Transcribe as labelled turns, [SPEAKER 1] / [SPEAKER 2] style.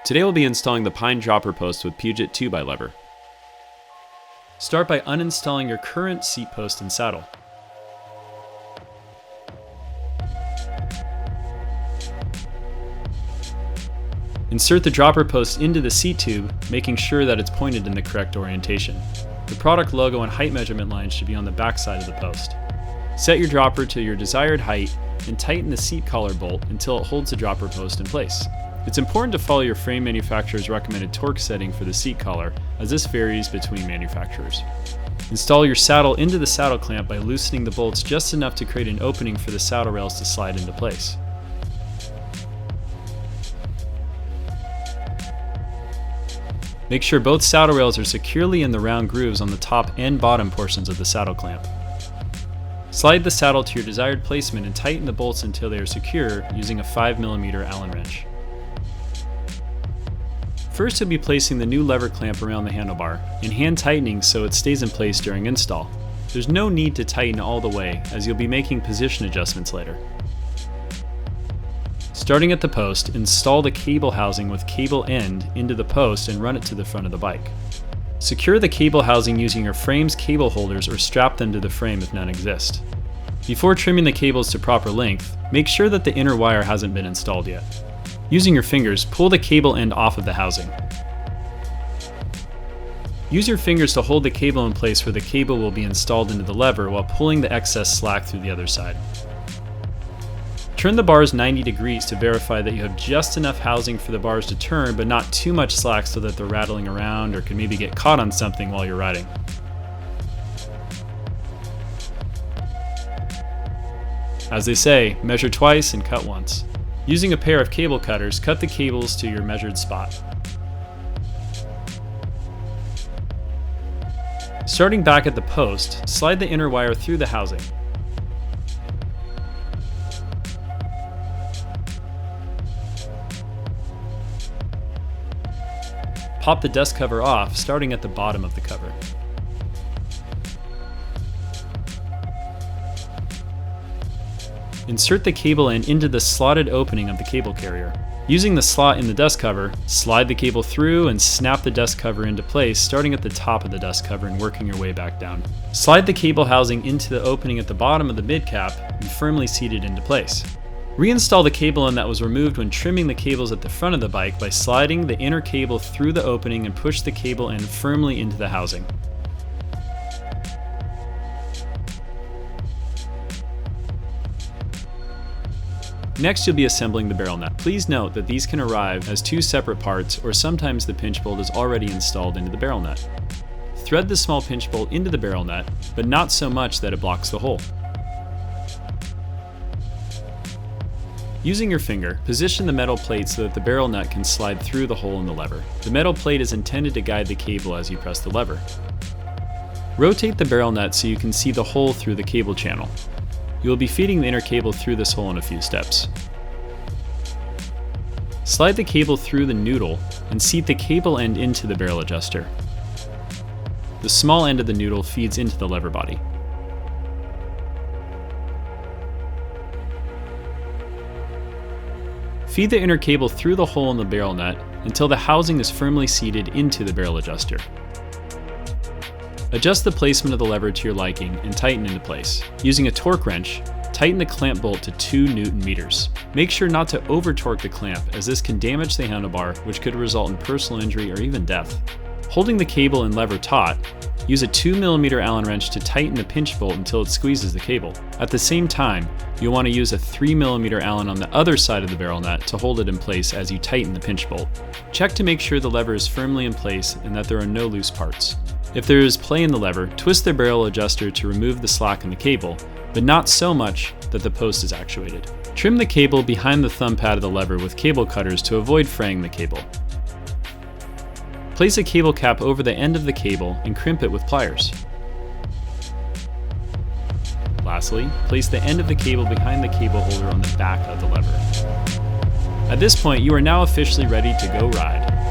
[SPEAKER 1] Today we'll be installing the pine dropper post with Puget 2x lever. Start by uninstalling your current seat post and saddle. Insert the dropper post into the seat tube, making sure that it's pointed in the correct orientation. The product logo and height measurement lines should be on the back side of the post. Set your dropper to your desired height and tighten the seat collar bolt until it holds the dropper post in place. It's important to follow your frame manufacturer's recommended torque setting for the seat collar, as this varies between manufacturers. Install your saddle into the saddle clamp by loosening the bolts just enough to create an opening for the saddle rails to slide into place. Make sure both saddle rails are securely in the round grooves on the top and bottom portions of the saddle clamp. Slide the saddle to your desired placement and tighten the bolts until they are secure using a 5mm Allen wrench. First, you'll be placing the new lever clamp around the handlebar and hand tightening so it stays in place during install. There's no need to tighten all the way, as you'll be making position adjustments later. Starting at the post, install the cable housing with cable end into the post and run it to the front of the bike. Secure the cable housing using your frame's cable holders or strap them to the frame if none exist. Before trimming the cables to proper length, make sure that the inner wire hasn't been installed yet. Using your fingers, pull the cable end off of the housing. Use your fingers to hold the cable in place where the cable will be installed into the lever while pulling the excess slack through the other side. Turn the bars 90 degrees to verify that you have just enough housing for the bars to turn, but not too much slack so that they're rattling around or can maybe get caught on something while you're riding. As they say, measure twice and cut once. Using a pair of cable cutters, cut the cables to your measured spot. Starting back at the post, slide the inner wire through the housing. Pop the dust cover off, starting at the bottom of the cover. Insert the cable end into the slotted opening of the cable carrier. Using the slot in the dust cover, slide the cable through and snap the dust cover into place, starting at the top of the dust cover and working your way back down. Slide the cable housing into the opening at the bottom of the mid cap and firmly seat it into place. Reinstall the cable end that was removed when trimming the cables at the front of the bike by sliding the inner cable through the opening and push the cable end firmly into the housing. Next, you'll be assembling the barrel nut. Please note that these can arrive as two separate parts, or sometimes the pinch bolt is already installed into the barrel nut. Thread the small pinch bolt into the barrel nut, but not so much that it blocks the hole. Using your finger, position the metal plate so that the barrel nut can slide through the hole in the lever. The metal plate is intended to guide the cable as you press the lever. Rotate the barrel nut so you can see the hole through the cable channel. You will be feeding the inner cable through this hole in a few steps. Slide the cable through the noodle and seat the cable end into the barrel adjuster. The small end of the noodle feeds into the lever body. Feed the inner cable through the hole in the barrel nut until the housing is firmly seated into the barrel adjuster. Adjust the placement of the lever to your liking and tighten into place. Using a torque wrench, tighten the clamp bolt to 2 Nm. Make sure not to over-torque the clamp, as this can damage the handlebar, which could result in personal injury or even death. Holding the cable and lever taut, use a 2mm Allen wrench to tighten the pinch bolt until it squeezes the cable. At the same time, you'll want to use a 3mm Allen on the other side of the barrel nut to hold it in place as you tighten the pinch bolt. Check to make sure the lever is firmly in place and that there are no loose parts. If there is play in the lever, twist the barrel adjuster to remove the slack in the cable, but not so much that the post is actuated. Trim the cable behind the thumb pad of the lever with cable cutters to avoid fraying the cable. Place a cable cap over the end of the cable and crimp it with pliers. Lastly, place the end of the cable behind the cable holder on the back of the lever. At this point, you are now officially ready to go ride.